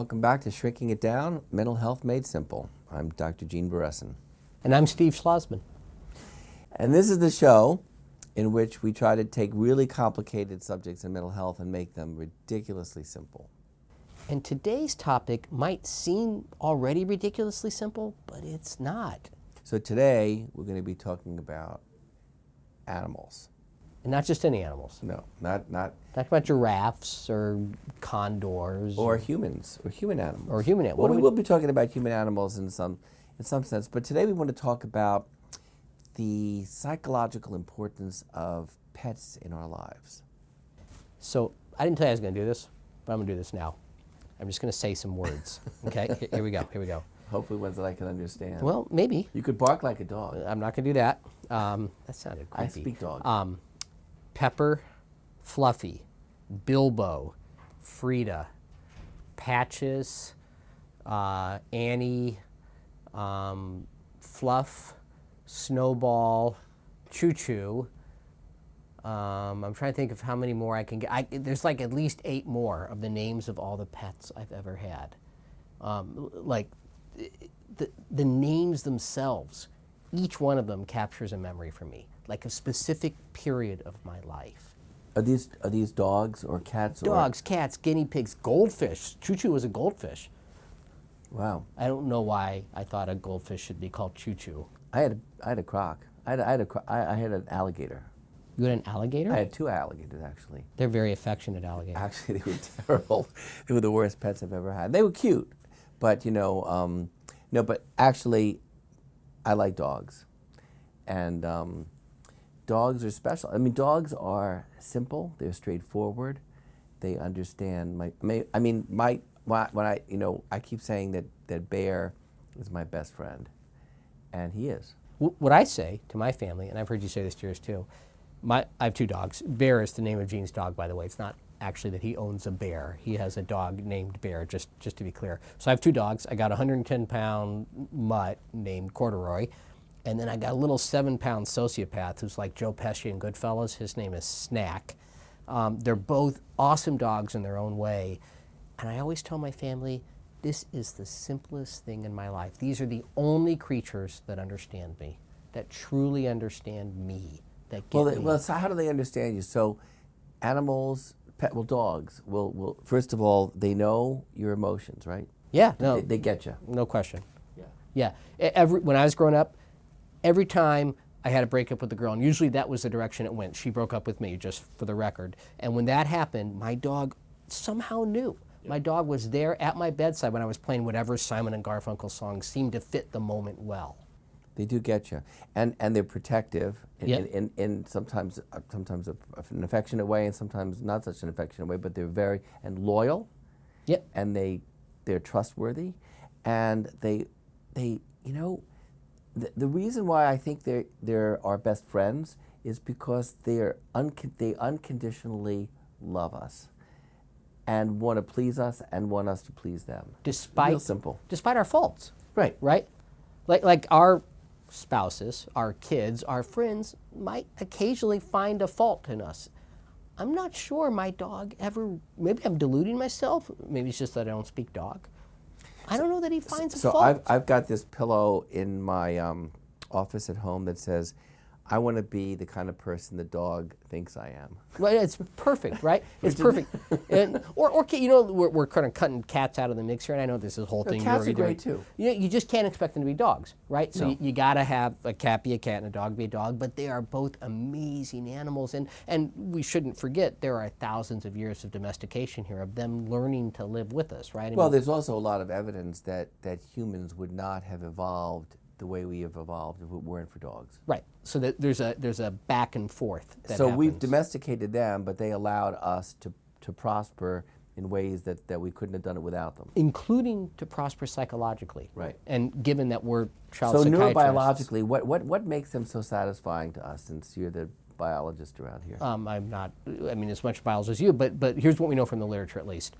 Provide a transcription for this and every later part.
welcome back to Shrinking It Down, Mental Health Made Simple. I'm Dr. Gene Beresin. And I'm Steve Schlozman. And this is the show in which we try to take really complicated subjects in mental health and make them ridiculously simple. And today's topic might seem already ridiculously simple, but it's not. So today we're going to be talking about animals. And not just any animals. No, not about giraffes or condors. Or humans, or human animals. Or human animals. Well, we will be talking about human animals in some sense, but today we want to talk about the psychological importance of pets in our lives. So I didn't tell you I was going to do this, but I'm going to do this now. I'm just going to say some words. Okay, here we go. Hopefully ones that I can understand. Well, maybe. You could bark like a dog. I'm not going to do that. That sounded creepy. I speak dog. Pepper, Fluffy, Bilbo, Frida, Patches, Annie, Fluff, Snowball, Choo Choo. I'm trying to think of how many more I can get. There's like at least 8 more of the names of all the pets I've ever had. Like the names themselves, each one of them captures a memory for me, like a specific period of my life. Are these dogs or cats? Dogs, cats, guinea pigs, goldfish. Choo Choo was a goldfish. Wow. I don't know why I thought a goldfish should be called Choo Choo. I had a croc. I had an alligator. You had an alligator? I had 2 alligators, actually. They're very affectionate alligators. Actually, they were terrible. They were the worst pets I've ever had. They were cute, but no, but actually, I like dogs. And dogs are special. I mean, dogs are simple. They're straightforward. They understand I keep saying that Bear is my best friend, and he is. What I say to my family, and I've heard you say this to yours too, I have 2 dogs. Bear is the name of Gene's dog, by the way. It's not actually that he owns a bear. He has a dog named Bear, just to be clear. So I have 2 dogs. I got a 110-pound mutt named Corduroy, and then I got a little 7-pound sociopath who's like Joe Pesci in Goodfellas. His name is Snack. They're both awesome dogs in their own way, and I always tell my family, this is the simplest thing in my life. These are the only creatures that understand me, that truly understand me, that get me. Well, so how do they understand you? So animals, dogs will first of all, they know your emotions, right? Yeah, no. They get you. No question. Yeah. When I was growing up, every time I had a breakup with a girl, and usually that was the direction it went. She broke up with me, just for the record. And when that happened, my dog somehow knew. My dog was there at my bedside when I was playing whatever Simon and Garfunkel song seemed to fit the moment well. They do get you, and they're protective in sometimes an affectionate way, and sometimes not such an affectionate way. But they're very loyal. Yep. And they're trustworthy, and the reason why I think they're our best friends is because they unconditionally love us and want to please us and want us to please them. Real simple. Despite our faults. Right. Right? Like our spouses, our kids, our friends might occasionally find a fault in us. I'm not sure my dog ever, maybe I'm deluding myself, maybe it's just that I don't speak dog. I don't know that he finds a fault. So I've got this pillow in my office at home that says, I want to be the kind of person the dog thinks I am. Right, it's perfect, right? It's perfect. And, we're kind of cutting cats out of the mix here, and I know this is a whole thing. Cats are great too. You just can't expect them to be dogs, right? So No. you got to have a cat be a cat and a dog be a dog, but they are both amazing animals, and we shouldn't forget there are thousands of years of domestication here of them learning to live with us, right? There's also a lot of evidence that humans would not have evolved the way we have evolved if it weren't for dogs. Right. So there's a back and forth that So happens. we've domesticated them, but they allowed us to prosper in ways that we couldn't have done it without them. Including to prosper psychologically. Right. And given that we're child So psychiatrists. neurobiologically, what makes them so satisfying to us, since you're the biologist around here? I'm not, as much biology as you, but here's what we know from the literature at least.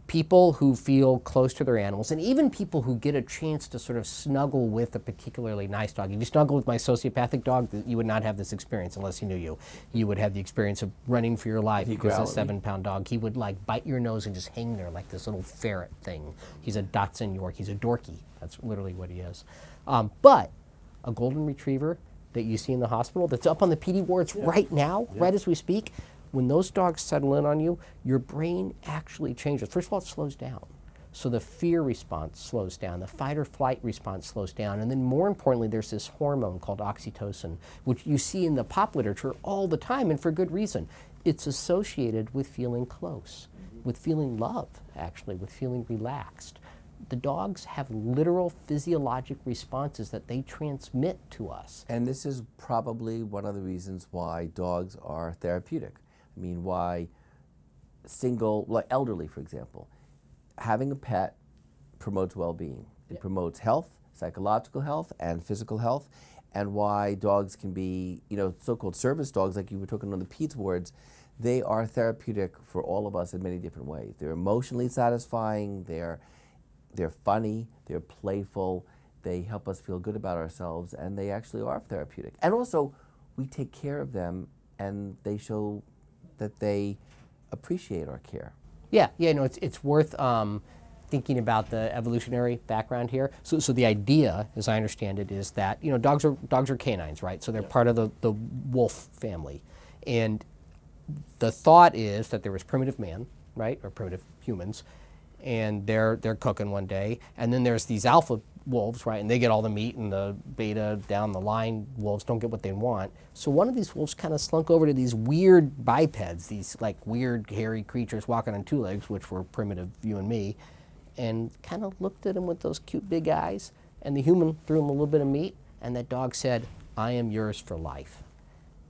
people who feel close to their animals, and even people who get a chance to sort of snuggle with a particularly nice dog. If you snuggle with my sociopathic dog, you would not have this experience unless he knew you. You would have the experience of running for your life because a 7-pound dog, he would like bite your nose and just hang there like this little ferret thing. He's a Dachshund York. He's a dorky. That's literally what he is. But a golden retriever that you see in the hospital that's up on the PD wards right now, right as we speak, when those dogs settle in on you, your brain actually changes. First of all, it slows down. So the fear response slows down, the fight or flight response slows down, and then more importantly, there's this hormone called oxytocin, which you see in the pop literature all the time, and for good reason. It's associated with feeling close, with feeling love, actually, with feeling relaxed. The dogs have literal physiologic responses that they transmit to us. And this is probably one of the reasons why dogs are therapeutic. I mean, why like elderly, for example, having a pet promotes well-being. It promotes health, psychological health, and physical health, and why dogs can be, so-called service dogs, like you were talking on the PEDS wards, they are therapeutic for all of us in many different ways. They're emotionally satisfying, they're funny, they're playful, they help us feel good about ourselves, and they actually are therapeutic. And also, we take care of them, and they show that they appreciate our care. Yeah, it's worth thinking about the evolutionary background here. So the idea, as I understand it, is that dogs are canines, right? So they're part of the wolf family, and the thought is that there was primitive man, right, or primitive humans, and they're cooking one day, and then there's these alpha wolves, right, and they get all the meat, and the beta down the line wolves don't get what they want. So one of these wolves kind of slunk over to these weird bipeds, these like weird hairy creatures walking on 2 legs, which were primitive you and me, and kind of looked at him with those cute big eyes, and the human threw him a little bit of meat, and that dog said, "I am yours for life."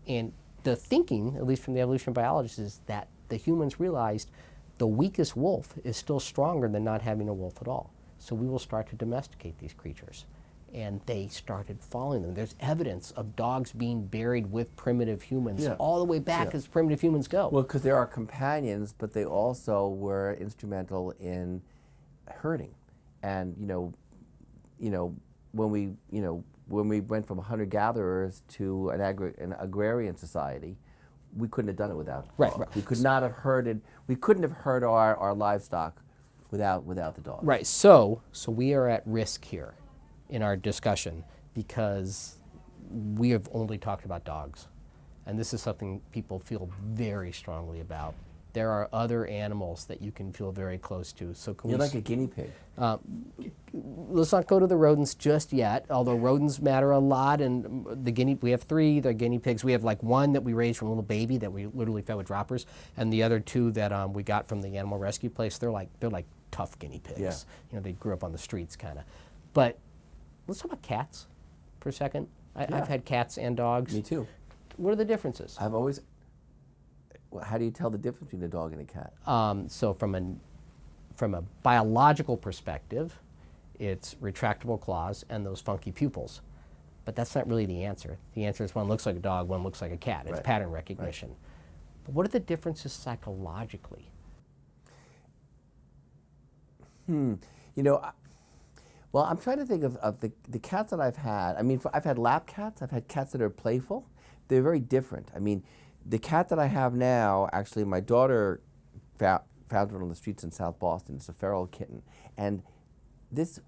And the thinking, at least from the evolutionary biologists, is that the humans realized the weakest wolf is still stronger than not having a wolf at all. So we will start to domesticate these creatures. And they started following them. There's evidence of dogs being buried with primitive humans all the way back as primitive humans go. Well, because they're our companions, but they also were instrumental in herding. And when we went from hunter-gatherers to an agrarian society, we couldn't have done it without dogs. Right. We could not have herded. We couldn't have herded our livestock without the dogs. Right. So we are at risk here in our discussion because we have only talked about dogs, and this is something people feel very strongly about. There are other animals that you can feel very close to. So you're like a guinea pig. Let's not go to the rodents just yet, although rodents matter a lot. And we have 3, the guinea pigs. We have like 1 that we raised from a little baby that we literally fed with droppers, and the other 2 that we got from the animal rescue place. They're like tough guinea pigs. Yeah. They grew up on the streets, kind of. But let's talk about cats for a second. I've had cats and dogs. Me too. What are the differences? How do you tell the difference between a dog and a cat? So from a biological perspective, it's retractable claws and those funky pupils. But that's not really the answer. The answer is one looks like a dog, one looks like a cat. It's pattern recognition. Right. But what are the differences psychologically? Well, I'm trying to think of the cats that I've had. I mean, I've had lap cats. I've had cats that are playful. They're very different. I mean, the cat that I have now, actually, my daughter found it on the streets in South Boston. It's a feral kitten. And this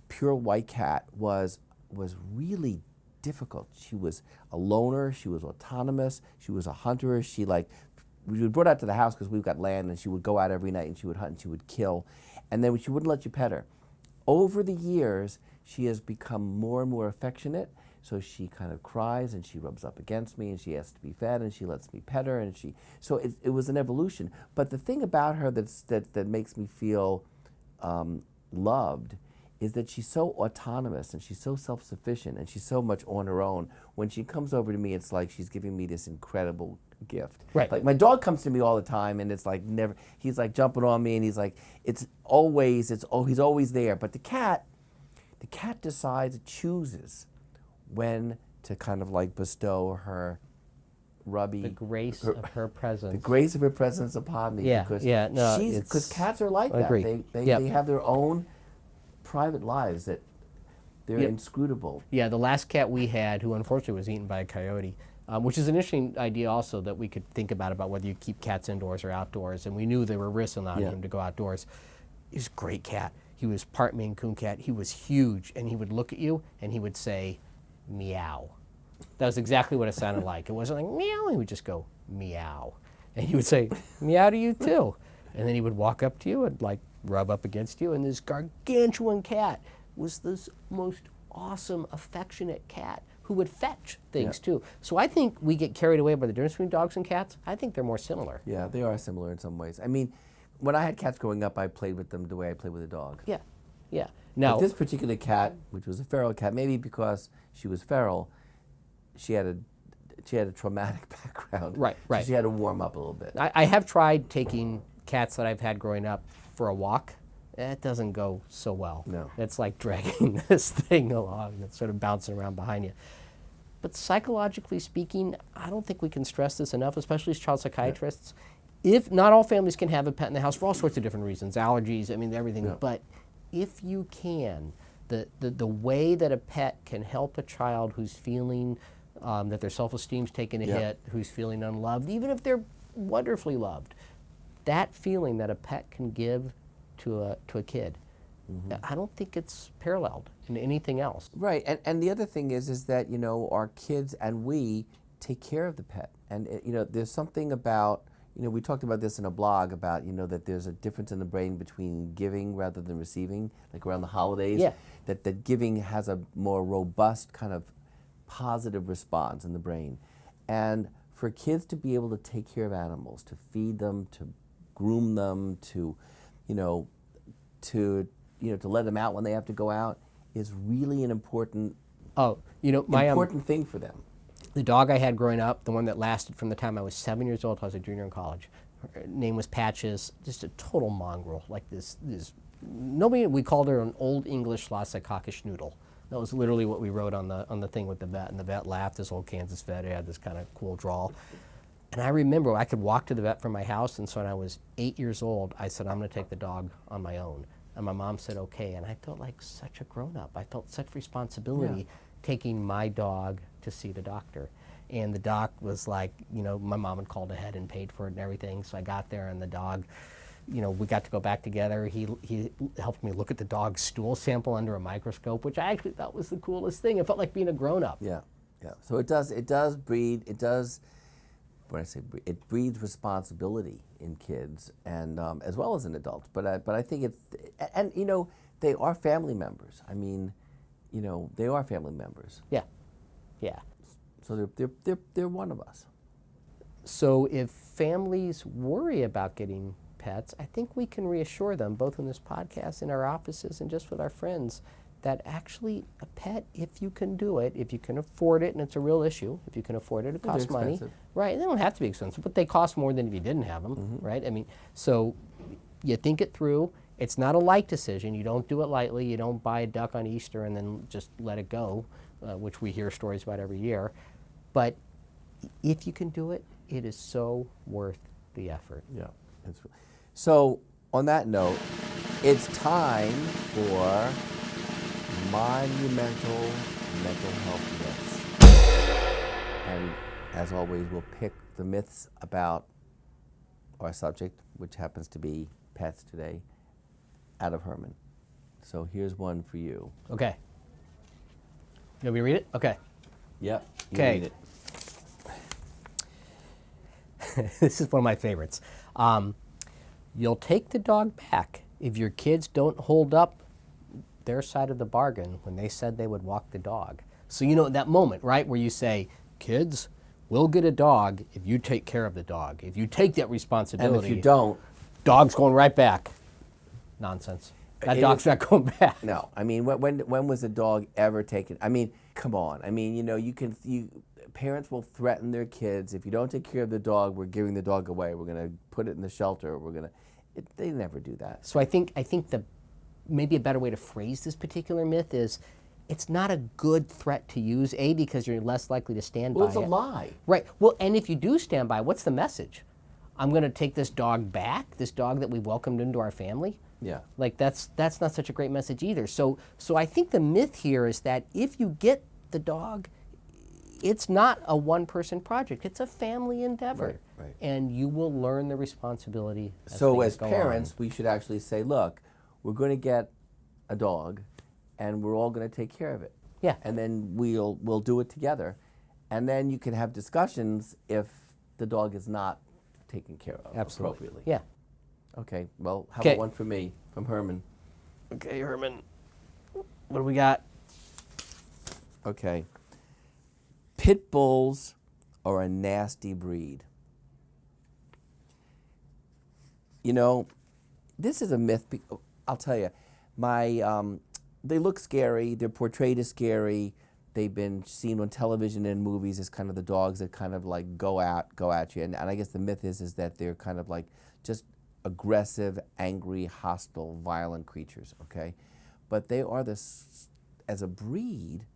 pure white cat was really difficult. She was a loner. She was autonomous. She was a hunter. We were brought out to the house because we've got land, and she would go out every night, and she would hunt, and she would kill. And then she wouldn't let you pet her. Over the years, she has become more and more affectionate. So she kind of cries, and she rubs up against me, and she asks to be fed, and she lets me pet her, and so it was an evolution. But the thing about her that makes me feel loved is that she's so autonomous, and she's so self-sufficient, and she's so much on her own. When she comes over to me, it's like she's giving me this incredible gift. Right. Like my dog comes to me all the time, and it's like never. He's like jumping on me, and he's he's always there. But the cat chooses when to kind of like bestow her rubby. The grace of her presence. The grace of her presence upon me. Yeah, because yeah, no, because cats are like that. Agreed. They Yep. they have their own private lives that they're Yep. inscrutable. Yeah, the last cat we had, who unfortunately was eaten by a coyote, which is an interesting idea also that we could think about whether you keep cats indoors or outdoors. And we knew there were risks in allowing him to go outdoors. He was a great cat. He was part Maine Coon cat. He was huge, and he would look at you and he would say, meow. That was exactly what it sounded like. It wasn't like meow. He would just go meow, and he would say meow to you too. And then he would walk up to you and like rub up against you. And this gargantuan cat was this most awesome, affectionate cat who would fetch things too. So I think we get carried away by the difference between dogs and cats. I think they're more similar. Yeah, they are similar in some ways. I mean, when I had cats growing up, I played with them the way I played with a dog. Yeah, yeah. Now But this particular cat, which was a feral cat, maybe because she was feral, she had a traumatic background. Right, So right. she had to warm up a little bit. I have tried taking cats that I've had growing up for a walk. It doesn't go so well. No. It's like dragging this thing along that's sort of bouncing around behind you. But psychologically speaking, I don't think we can stress this enough, especially as child psychiatrists. If not all families can have a pet in the house for all sorts of different reasons, allergies, I mean, everything. Yeah. But if you can, the way that a pet can help a child who's feeling that their self-esteem's taken a hit, who's feeling unloved, even if they're wonderfully loved, that feeling that a pet can give to a kid, I don't think it's paralleled in anything else. Right, and the other thing is that, you know, our kids and we take care of the pet. And, you know, there's something about, you know, we talked about this in a blog about, you know, that there's a difference in the brain between giving rather than receiving, like around the holidays. Yeah. That giving has a more robust kind of positive response in the brain. And for kids to be able to take care of animals, to feed them, to groom them, to let them out when they have to go out is really an important important thing for them. The dog I had growing up, the one that lasted from the time I was 7 years old till I was a junior in college, her name was Patches, just a total mongrel, like this we called her an Old English Schnoodle. That was literally what we wrote on the thing with the vet, and the vet laughed, this old Kansas vet, he had this kind of cool drawl. And I remember I could walk to the vet from my house, and so when I was 8 years old, I said, I'm going to take the dog on my own. And my mom said, okay, and I felt like such a grown-up. I felt such responsibility taking my dog to see the doctor. And the doc was like, you know, my mom had called ahead and paid for it and everything, so I got there, and the dog, you know, we got to go back together. He helped me look at the dog's stool sample under a microscope, which I actually thought was the coolest thing. It felt like being a grown-up. Yeah, yeah. So it breeds responsibility in kids and as well as in adults. But I think and you know, they are family members. I mean, you know, they are family members. Yeah, yeah. So they're one of us. So if families worry about getting pets, I think we can reassure them, both in this podcast, in our offices, and just with our friends, that actually a pet, if you can do it, if you can afford it, and it's a real issue, if you can afford it, it costs money. Right, they don't have to be expensive, but they cost more than if you didn't have them, right? I mean, so you think it through. It's not a light decision. You don't do it lightly. You don't buy a duck on Easter and then just let it go, which we hear stories about every year. But if you can do it, it is so worth the effort. Yeah. So on that note, it's time for monumental mental health myths. And as always, we'll pick the myths about our subject, which happens to be pets today, out of Herman. So here's one for you. Okay. You want me to read it? Okay. Yep. Okay. Read it. This is one of my favorites. You'll take the dog back if your kids don't hold up their side of the bargain when they said they would walk the dog. So you know that moment, right, where you say, kids, we'll get a dog if you take care of the dog. If you take that responsibility. And if you don't, dog's going right back. Nonsense. That dog's not going back. No. I mean, when was a dog ever taken? I mean, come on. I mean, you know, parents will threaten their kids, if you don't take care of the dog, we're giving the dog away. We're going to put it in the shelter. They never do that. So I think maybe a better way to phrase this particular myth is, it's not a good threat to use, A, because you're less likely to stand Well, by it's a it. lie. Right. Well, and if you do stand by, what's the message? I'm going to take this dog back, this dog that we welcomed into our family? Yeah. Like that's not such a great message either. So I think the myth here is that if you get the dog, it's not a one-person project. It's a family endeavor. Right. And you will learn the responsibility as So things as go parents, on. we should actually say, look, we're going to get a dog, and we're all going to take care of it. Yeah. And then we'll do it together. And then you can have discussions if the dog is not taken care of Absolutely. appropriately. Yeah. Okay, well, how Okay. about one for me, from Herman? Okay, Herman. What do we got? Okay. Pit bulls are a nasty breed. You know, this is a myth. I'll tell you, they look scary. They're portrayed as scary. They've been seen on television and movies as kind of the dogs that kind of like go at you. And I guess the myth is that they're kind of like just aggressive, angry, hostile, violent creatures. Okay, but they are as a breed,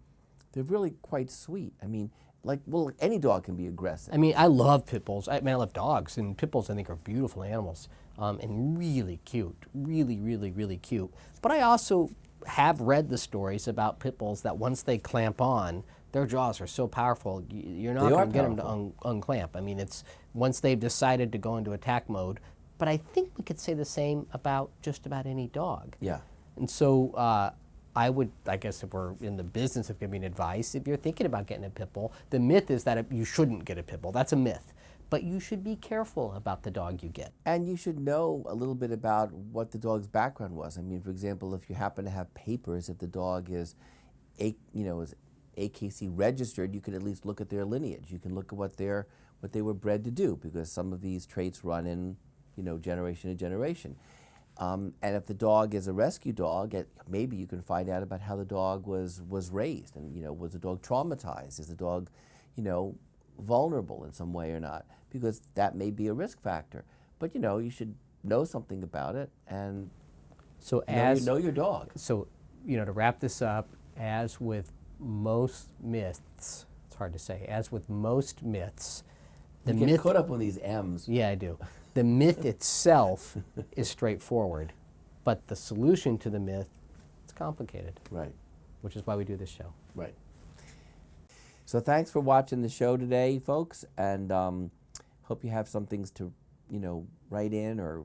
they're really quite sweet. I mean, well, any dog can be aggressive. I mean, I love pit bulls. I love dogs, and pit bulls I think are beautiful animals and really cute, really, really, really cute. But I also have read the stories about pit bulls that once they clamp on, their jaws are so powerful, you're not going to get them to unclamp. I mean, it's once they've decided to go into attack mode. But I think we could say the same about just about any dog. Yeah. And so I guess if we're in the business of giving advice, if you're thinking about getting a pit bull, the myth is that you shouldn't get a pit bull. That's a myth. But you should be careful about the dog you get. And you should know a little bit about what the dog's background was. I mean, for example, if you happen to have papers, if the dog is AKC registered, you could at least look at their lineage. You can look at what they were bred to do, because some of these traits run in, generation to generation. And if the dog is a rescue dog, maybe you can find out about how the dog was raised, and was the dog traumatized? Is the dog, vulnerable in some way or not? Because that may be a risk factor. But you should know something about it, and So know your dog. So, to wrap this up, as with most myths, it's hard to say, as with most myths, the You get myth. caught up on these M's. Yeah, I do. The myth itself is straightforward, but the solution to the myth, it's complicated. Right. Which is why we do this show. Right. So thanks for watching the show today, folks, and hope you have some things to, write in or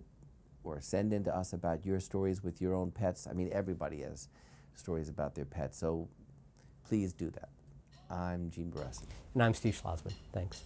send in to us about your stories with your own pets. I mean, everybody has stories about their pets, so please do that. I'm Gene Beresin. And I'm Steve Schlozman. Thanks.